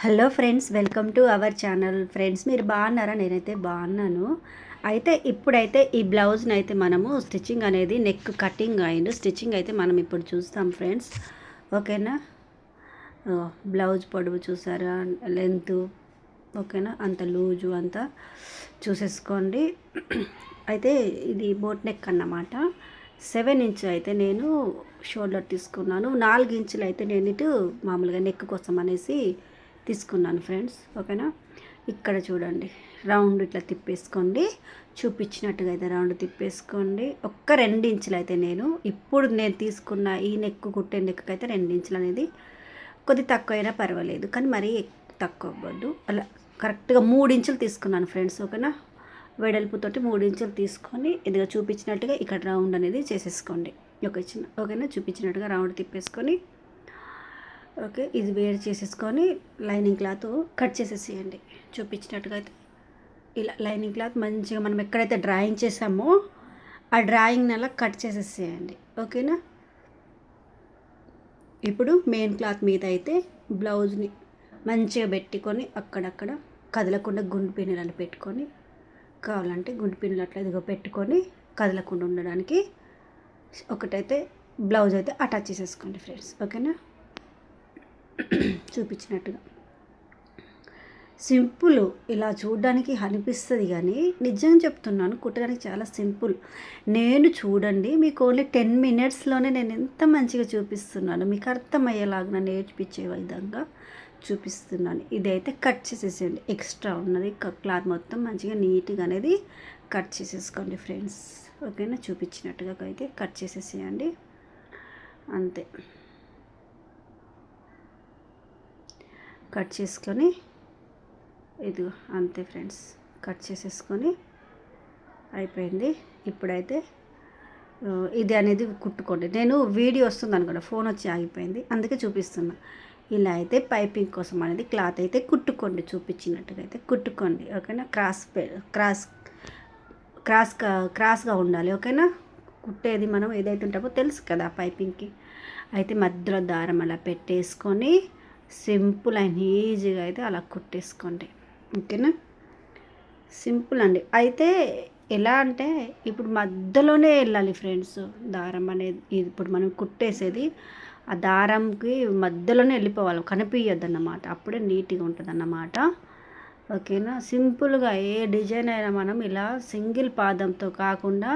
Hello friends, welcome to our channel. Friends, మీరు బాగున్నారా? నేనైతే బాగున్నాను. ఇప్పుడైతే ఈ బ్లౌజ్ని అయితే మనము స్టిచ్చింగ్ అనేది నెక్ కటింగ్ అండ్ స్టిచ్చింగ్ అయితే మనం ఇప్పుడు చూస్తాం ఫ్రెండ్స్. ఓకేనా? బ్లౌజ్ పొడవు చూసారా, లెంత్ ఓకేనా, అంత లూజు అంతా చూసేసుకోండి. అయితే ఇది బోట్ నెక్ అన్నమాట. 7 ఇంచ్ అయితే నేను షోల్డర్ తీసుకున్నాను. 4 ఇంచులు అయితే నేను ఇటు మామూలుగా నెక్ కోసం అనేసి తీసుకున్నాను ఫ్రెండ్స్. ఓకేనా? ఇక్కడ చూడండి, రౌండ్ ఇట్లా తిప్పేసుకోండి. చూపించినట్టుగా అయితే రౌండ్ తిప్పేసుకోండి. ఒక్క 2 ఇంచులు అయితే ఇప్పుడు నేను తీసుకున్న ఈ నెక్ కుట్టే నెక్కి అయితే 2 ఇంచులు అనేది కొద్ది తక్కువ అయినా పర్వాలేదు, కానీ మరీ తక్కువ అవ్వద్దు. అలా కరెక్ట్గా 3 ఇంచులు తీసుకున్నాను ఫ్రెండ్స్. ఓకేనా? వెడల్పుతోటి 3 ఇంచులు తీసుకొని ఇదిగా చూపించినట్టుగా ఇక్కడ రౌండ్ అనేది చేసేసుకోండి. ఓకేనా? చూపించినట్టుగా రౌండ్ తిప్పేసుకొని ఓకే, ఇది వేడి చేసేసుకొని లైనింగ్ క్లాత్ కట్ చేసేసేయండి. చూపించినట్టుగా అయితే ఇలా లైనింగ్ క్లాత్ మంచిగా మనం ఎక్కడైతే డ్రాయింగ్ చేసామో ఆ డ్రాయింగ్ అలా కట్ చేసేసేయండి. ఓకేనా? ఇప్పుడు మెయిన్ క్లాత్ మీద అయితే బ్లౌజ్ని మంచిగా పెట్టుకొని అక్కడక్కడ కదలకుండా గుండు పిన్నులను పెట్టుకొని, కావాలంటే గుండు పిన్నులు అట్లా ఇదిగో పెట్టుకొని కదలకుండా ఉండడానికి ఒకటైతే బ్లౌజ్ అయితే అటాచ్ చేసేసుకోండి ఫ్రెండ్స్. ఓకేనా? చూపించినట్టుగా సింపుల్, ఇలా చూడడానికి అనిపిస్తుంది కానీ నిజంగా చెప్తున్నాను, కుట్టడానికి చాలా సింపుల్. నేను చూడండి, మీకు ఓన్లీ 10 మినిట్స్లోనే నేను ఎంత మంచిగా చూపిస్తున్నాను, మీకు అర్థమయ్యేలాగా నేర్పించే విధంగా చూపిస్తున్నాను. ఇదైతే కట్ చేసేసేయండి. ఎక్స్ట్రా ఉన్నది క్లాత్ మొత్తం మంచిగా నీట్గా అనేది కట్ చేసేసుకోండి ఫ్రెండ్స్. ఓకేనా? చూపించినట్టుగా అయితే కట్ చేసేసేయండి. అంతే, కట్ చేసుకొని ఇది అంతే ఫ్రెండ్స్, కట్ చేసేసుకొని అయిపోయింది. ఇప్పుడైతే ఇది అనేది కుట్టుకోండి. నేను వీడియో వస్తుంది అనుకోండి, ఫోన్ వచ్చి ఆగిపోయింది, అందుకే చూపిస్తున్నా. ఇలా అయితే పైపింగ్ కోసం అనేది క్లాత్ అయితే కుట్టుకోండి. చూపించినట్టుగా అయితే కుట్టుకోండి. ఓకేనా? క్రాస్గా ఉండాలి. ఓకేనా? కుట్టేది మనం ఏదైతే ఉంటామో తెలుసు కదా పైపింగ్కి. అయితే మధ్యలో దారం అలా పెట్టేసుకొని సింపుల్ అండ్ ఈజీగా అయితే అలా కుట్టేసుకోండి. ఓకేనా? సింపుల్ అండి. అయితే ఎలా అంటే ఇప్పుడు మధ్యలోనే వెళ్ళాలి ఫ్రెండ్స్ దారం అనేది. ఇప్పుడు మనం కుట్టేసేది ఆ దారంకి మధ్యలోనే వెళ్ళిపోవాలి, కనిపించద్దు అన్నమాట. అప్పుడే నీట్గా ఉంటుంది అన్నమాట. ఓకేనా? సింపుల్గా ఏ డిజైన్ అయినా మనం ఇలా సింగిల్ పాదంతో కాకుండా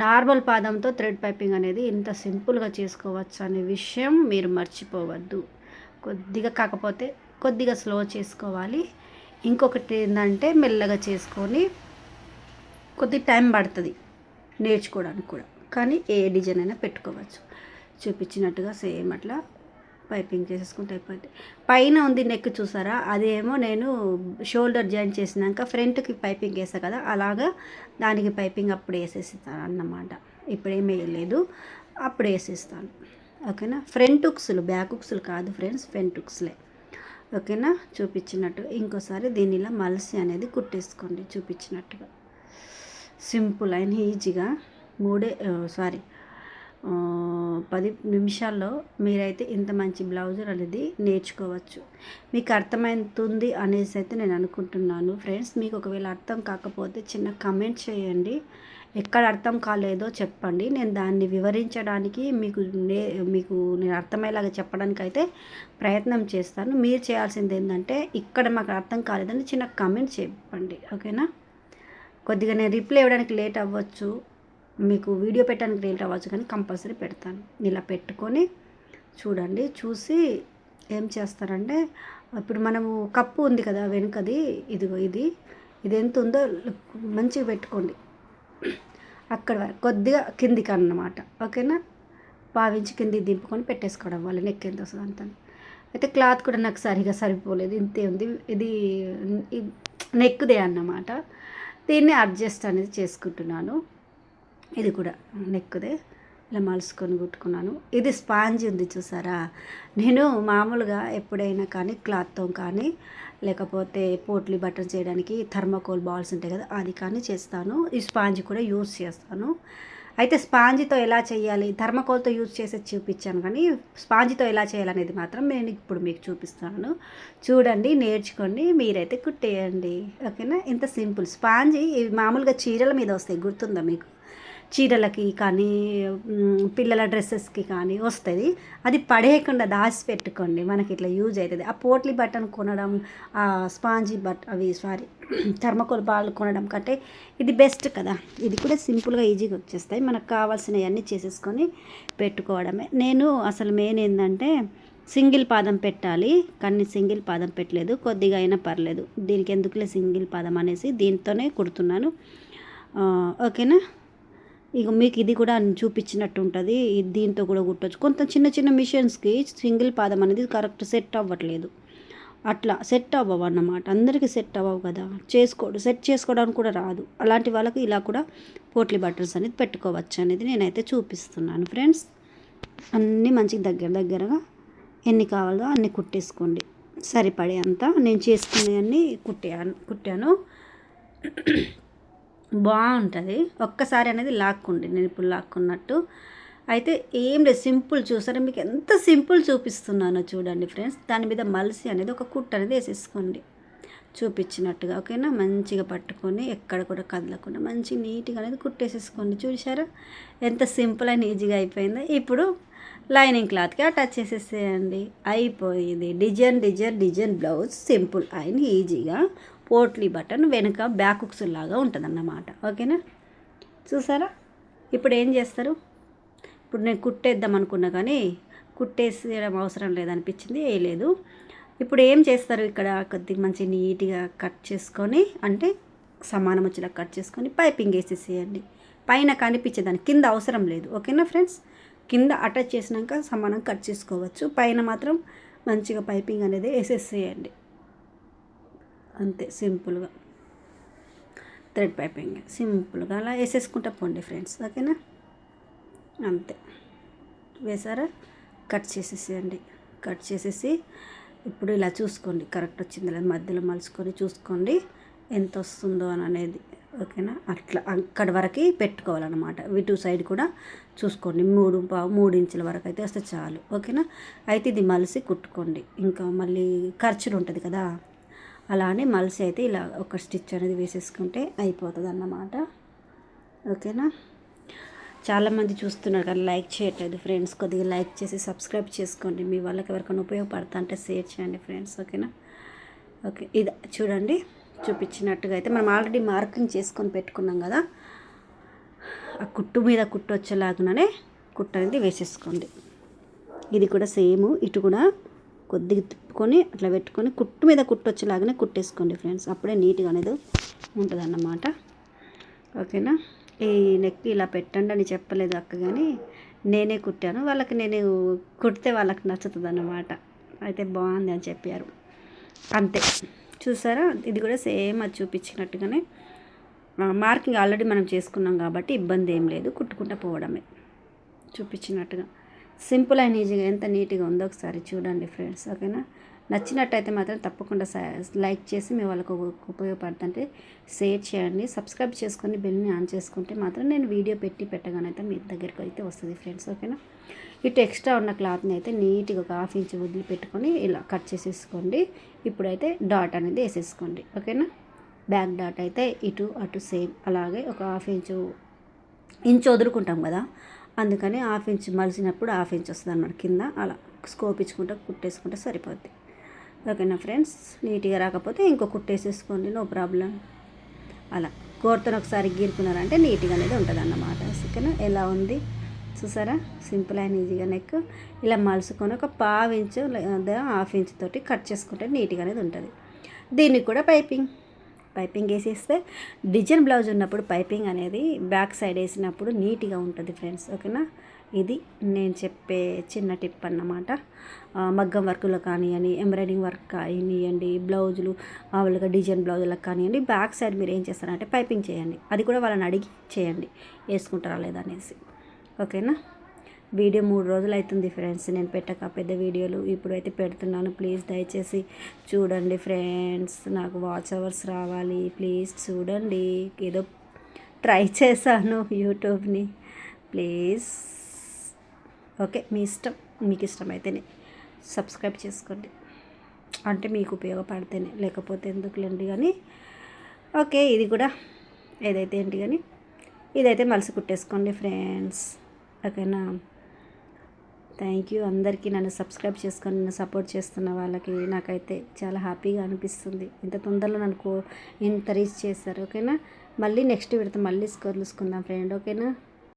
నార్మల్ పాదంతో థ్రెడ్ పైపింగ్ అనేది ఇంత సింపుల్గా చేసుకోవచ్చు అనే విషయం మీరు మర్చిపోవద్దు. కాకపోతే కొద్దిగా స్లో చేసుకోవాలి. ఇంకొకటి ఏంటంటే మెల్లగా చేసుకొని కొద్ది టైం పడుతుంది నేర్చుకోవడానికి కూడా, కానీ ఏ డిజైన్ అయినా పెట్టుకోవచ్చు. చూపించినట్టుగా సేమ్ అట్లా పైపింగ్ చేసేసుకుంటే అయిపోద్ది. పైన ఉంది నెక్ చూసారా, అదేమో నేను షోల్డర్ జాయిన్ చేసినాక ఫ్రంట్కి పైపింగ్ వేసా కదా, అలాగా దానికి పైపింగ్ అప్పుడు వేసేస్తాను అన్నమాట. ఇప్పుడేం వేయలేదు, అప్పుడు వేసేస్తాను. ఓకేనా? ఫ్రంట్ హుక్స్లు, బ్యాక్ హుక్స్లు కాదు ఫ్రెండ్స్, ఫ్రంట్ హుక్స్లే. ఓకేనా? చూపించినట్టుగా ఇంకోసారి దీన్ని ఇలా మలిసి అనేది కుట్టేసుకోండి. చూపించినట్టుగా సింపుల్ అండ్ ఈజీగా 10 నిమిషాల్లో మీరైతే ఇంత మంచి బ్లౌజ్ అనేది నేర్చుకోవచ్చు. మీకు అర్థమవుతుంది అనేసి అయితే నేను అనుకుంటున్నాను ఫ్రెండ్స్. మీకు ఒకవేళ అర్థం కాకపోతే చిన్న కమెంట్ చేయండి, ఎక్కడ అర్థం కాలేదో చెప్పండి. నేను దాన్ని వివరించడానికి మీకు నేను అర్థమయ్యేలాగా చెప్పడానికి అయితే ప్రయత్నం చేస్తాను. మీరు చేయాల్సింది ఏంటంటే ఇక్కడ మాకు అర్థం కాలేదని చిన్న కమెంట్ చెప్పండి. ఓకేనా? కొద్దిగా నేను రిప్లై ఇవ్వడానికి లేట్ అవ్వచ్చు, మీకు వీడియో పెట్టడానికి లేట్ అవ్వచ్చు, కానీ కంపల్సరీ పెడతాను. ఇలా పెట్టుకొని చూడండి. చూసి ఏం చేస్తారంటే, ఇప్పుడు మనము కప్పు ఉంది కదా వెనుకది, ఇదిగో ఇది ఎంత ఉందో మంచిగా పెట్టుకోండి. అక్కడ వరకు కొద్దిగా కిందికి అన్నమాట. ఓకేనా? భావించి కిందికి దింపుకొని పెట్టేసుకోవడం వల్ల నెక్ ఎంత వస్తుంది అంత. అయితే క్లాత్ కూడా నాకు సరిగా సరిపోలేదు, ఇంతే ఉంది. ఇది నెక్దే అన్నమాట. దీన్ని అడ్జస్ట్ అనేది చేసుకుంటున్నాను. ఇది కూడా నెక్దే, ఇలా మలుసుకొని కుట్టుకున్నాను. ఇది స్పాంజ్ ఉంది చూసారా, నేను మామూలుగా ఎప్పుడైనా కానీ క్లాత్తో కానీ లేకపోతే పోట్లీ బటన్ చేయడానికి థర్మాకోల్ బాల్స్ ఉంటాయి కదా, అది కానీ చేస్తాను. ఈ స్పాంజ్ కూడా యూస్ చేస్తాను. అయితే స్పాంజితో ఎలా చేయాలి, థర్మకోల్తో యూజ్ చేసి చూపించాను, కానీ స్పాంజితో ఎలా చేయాలనేది మాత్రం నేను ఇప్పుడు మీకు చూపిస్తున్నాను. చూడండి, నేర్చుకోండి, మీరైతే కుట్టేయండి. ఓకేనా? ఇంత సింపుల్. స్పాంజి మామూలుగా చీరల మీద వస్తాయి, గుర్తుందా మీకు? చీరలకి కానీ పిల్లల డ్రెస్సెస్కి కానీ వస్తుంది. అది పడేయకుండా దాచి పెట్టుకోండి, మనకి ఇట్లా యూజ్ అవుతుంది. ఆ పోట్లీ బటన్ కొనడం, ఆ స్పాంజీ థర్మకోల్ బాల్ కొనడం కంటే ఇది బెస్ట్ కదా. ఇది కూడా సింపుల్గా ఈజీగా వచ్చేస్తాయి. మనకు కావాల్సినవన్నీ చేసేసుకొని పెట్టుకోవడమే. నేను అసలు మెయిన్ ఏంటంటే సింగిల్ పాదం పెట్టాలి, కానీ సింగిల్ పాదం పెట్టలేదు. కొద్దిగా అయినా పర్లేదు, దీనికి ఎందుకులే సింగిల్ పాదం అనేసి దీంతోనే కుడుతున్నాను. ఓకేనా? ఇక మీకు ఇది కూడా చూపించినట్టు ఉంటుంది. దీంతో కూడా కుట్టచ్చు. కొంత చిన్న చిన్న మిషన్స్కి సింగిల్ పాదం అనేది కరెక్ట్ సెట్ అవ్వట్లేదు, అట్లా సెట్ అవ్వవు అన్నమాట. అందరికీ సెట్ అవ్వవు కదా, సెట్ చేసుకోవడానికి కూడా రాదు. అలాంటి వాళ్ళకి ఇలా కూడా పోట్లీ బటన్స్ అనేది పెట్టుకోవచ్చు అనేది నేనైతే చూపిస్తున్నాను ఫ్రెండ్స్. అన్నీ మంచిగా దగ్గరగా ఎన్ని కావాలో అన్నీ కుట్టేసుకోండి, సరిపడే అంత. నేను చేసుకునేవన్నీ కుట్టాను. బాగుంటుంది. ఒక్కసారి అనేది లాక్కోండి, నేను ఇప్పుడు లాక్కున్నట్టు. అయితే ఏం లేదు, సింపుల్. చూసారా, మీకు ఎంత సింపుల్ చూపిస్తున్నానో చూడండి ఫ్రెండ్స్. దాని మీద మలిసి అనేది ఒక కుట్ట అనేది వేసేసుకోండి చూపించినట్టుగా. ఓకేనా? మంచిగా పట్టుకొని ఎక్కడ కూడా కదలకుండా మంచి నీట్గా అనేది కుట్టేసేసుకోండి. చూసారా ఎంత సింపుల్ అండ్ ఈజీగా అయిపోయిందో. ఇప్పుడు లైనింగ్ క్లాత్కి అటాచ్ చేసేసేయండి, అయిపోయింది. డిజైన్ బ్లౌజ్ సింపుల్ అండ్ ఈజీగా. పోట్లీ బటన్ వెనుక బ్యాక్ హుక్స్ లాగా ఉంటుందన్నమాట. ఓకేనా? చూసారా? ఇప్పుడు ఏం చేస్తారు, ఇప్పుడు నేను కుట్టేద్దాం అనుకున్నా కానీ కుట్టేసేయడం అవసరం లేదనిపించింది, వేయలేదు. ఇప్పుడు ఏం చేస్తారు, ఇక్కడ కొద్దిగా మంచి నీట్గా కట్ చేసుకొని, అంటే సమానం వచ్చేలా కట్ చేసుకొని పైపింగ్ వేసేసేయండి. పైన కనిపించేదాన్ని, కింద అవసరం లేదు. ఓకేనా ఫ్రెండ్స్? కింద అటాచ్ చేసినాక సమానం కట్ చేసుకోవచ్చు, పైన మాత్రం మంచిగా పైపింగ్ అనేది వేసేసేయండి. అంతే, సింపుల్గా థ్రెడ్ పైపింగ్ సింపుల్గా అలా వేసేసుకుంటా పోండి ఫ్రెండ్స్. ఓకేనా? అంతే, వేసారా? కట్ చేసేసేయండి. కట్ చేసేసి ఇప్పుడు ఇలా చూసుకోండి, కరెక్ట్ వచ్చింది లేదా, మధ్యలో మలుచుకొని చూసుకోండి ఎంత వస్తుందో అని అనేది. ఓకేనా? అట్లా అక్కడి వరకు పెట్టుకోవాలన్నమాట. ఇటు సైడ్ కూడా చూసుకోండి, 3 ఇంచుల వరకు అయితే వస్తే చాలు. ఓకేనా? అయితే ఇది మలిసి కుట్టుకోండి, ఇంకా మళ్ళీ ఖర్చులు ఉంటుంది కదా, అలానే మలిసి అయితే ఇలా ఒక స్టిచ్ అనేది వేసేసుకుంటే అయిపోతుంది అన్నమాట. ఓకేనా? చాలామంది చూస్తున్నారు కానీ లైక్ చేయట్లేదు ఫ్రెండ్స్. కొద్దిగా లైక్ చేసి సబ్స్క్రైబ్ చేసుకోండి, మీ వాళ్ళకి ఎవరికైనా ఉపయోగపడతా అంటే షేర్ చేయండి ఫ్రెండ్స్. ఓకేనా? ఓకే, ఇది చూడండి చూపించినట్టుగా అయితే మనం ఆల్రెడీ మార్కింగ్ చేసుకొని పెట్టుకున్నాం కదా, ఆ కుట్టు మీద కుట్టు వచ్చేలాగానే కుట్టు అనేది వేసేసుకోండి. ఇది కూడా సేమ్, ఇటు కూడా కొద్దిగా తిప్పుకొని అట్లా పెట్టుకొని కుట్టు మీద కుట్టు వచ్చేలాగానే కుట్టేసుకోండి ఫ్రెండ్స్, అప్పుడే నీట్గా అనేది ఉంటుంది అన్నమాట. ఓకేనా? ఈ నెక్ ఇలా పెట్టండి అని చెప్పలేదు అక్క, కానీ నేనే కుట్టాను వాళ్ళకి. నేను కుడితే వాళ్ళకి నచ్చుతుంది అన్నమాట. అయితే బాగుంది అని చెప్పారు, అంతే. చూసారా? ఇది కూడా సేమ్ అది చూపించినట్టుగానే మార్కింగ్ ఆల్రెడీ మనం చేసుకున్నాం కాబట్టి ఇబ్బంది ఏం లేదు, కుట్టుకుంటూ పోవడమే చూపించినట్టుగా. సింపుల్ అండ్ ఈజీగా ఎంత నీట్గా ఉందో ఒకసారి చూడండి ఫ్రెండ్స్. ఓకేనా? నచ్చినట్టయితే మాత్రం తప్పకుండా లైక్ చేసి మీ వాళ్ళకు ఉపయోగపడుతుంటే షేర్ చేయండి. సబ్స్క్రైబ్ చేసుకొని బెల్ని ఆన్ చేసుకుంటే మాత్రం నేను వీడియో పెట్టగానైతే మీ దగ్గరికి అయితే వస్తుంది ఫ్రెండ్స్. ఓకేనా? ఇటు ఎక్స్ట్రా ఉన్న క్లాత్ని అయితే నీట్గా ఒక 1/2 ఇంచ్ వదిలిపెట్టుకొని ఇలా కట్ చేసేసుకోండి. ఇప్పుడైతే డాట్ అనేది వేసేసుకోండి. ఓకేనా? బ్యాక్ డాట్ అయితే ఇటు అటు సేమ్ అలాగే ఒక 1/2 ఇంచ్ వదులుకుంటాం కదా, అందుకని 1/2 ఇంచ్ మలిసినప్పుడు 1/2 ఇంచ్ వస్తుంది అన్నమాట కింద. అలా స్కోప్ ఇచ్చుకుంటూ కుట్టేసుకుంటే సరిపోద్ది. ఓకేనా ఫ్రెండ్స్? నీట్గా రాకపోతే ఇంకో కుట్టేసేసుకోండి, నో ప్రాబ్లం. అలా కోర్తను ఒకసారి గీరుకున్నారంటే నీట్గా అనేది ఉంటుంది అన్నమాట. ఓకేనా? ఎలా ఉంది చూసారా? సింపుల్ అండ్ ఈజీగా నెక్ ఇలా మలుసుకొని ఒక 1/2 ఇంచ్ లేదా 1/2 ఇంచ్ తోటి కట్ చేసుకుంటే నీట్గా అనేది ఉంటుంది. దీనికి కూడా పైపింగ్ వేసేస్తే డిజైన్ బ్లౌజ్ ఉన్నప్పుడు పైపింగ్ అనేది బ్యాక్ సైడ్ వేసినప్పుడు నీట్గా ఉంటుంది ఫ్రెండ్స్. ఓకేనా? ఇది నేను చెప్పే చిన్న టిప్ అన్నమాట. మగ్గం వర్క్లో కానివ్వండి, ఎంబ్రాయిడింగ్ వర్క్ కానివ్వండి, బ్లౌజులు మామూలుగా డిజైన్ బ్లౌజులకు కానివ్వండి, బ్యాక్ సైడ్ మీరు ఏం చేస్తారంటే పైపింగ్ చేయండి. అది కూడా వాళ్ళని అడిగి చేయండి, వేసుకుంటారా లేదా అనేసి. ఓకేనా? వీడియో 3 రోజులు అవుతుంది ఫ్రెండ్స్ నేను పెట్టక పెద్ద వీడియోలు. ఇప్పుడైతే పెడుతున్నాను, ప్లీజ్ దయచేసి చూడండి ఫ్రెండ్స్. నాకు వాచ్ అవర్స్ రావాలి, ప్లీజ్ చూడండి. ఏదో ట్రై చేశాను యూట్యూబ్ని. ప్లీజ్. ఓకే, మీ ఇష్టం, మీకు ఇష్టమైతేనే సబ్స్క్రైబ్ చేసుకోండి, అంటే మీకు ఉపయోగపడితేనే, లేకపోతే ఎందుకులేండి. కానీ ఓకే, ఇది కూడా ఏదైతే ఏంటి కానీ ఇదైతే మలిసి కుట్టేసుకోండి ఫ్రెండ్స్. ఓకేనా? థ్యాంక్ యూ అందరికీ. నన్ను సబ్స్క్రైబ్ చేసుకొని నన్ను సపోర్ట్ చేస్తున్న వాళ్ళకి నాకైతే చాలా హ్యాపీగా అనిపిస్తుంది. ఇంత తొందరలో ఇంత రీచ్ చేస్తారు. ఓకేనా? మళ్ళీ నెక్స్ట్ విడత మళ్ళీ కలుసుకుందాం ఫ్రెండ్. ఓకేనా?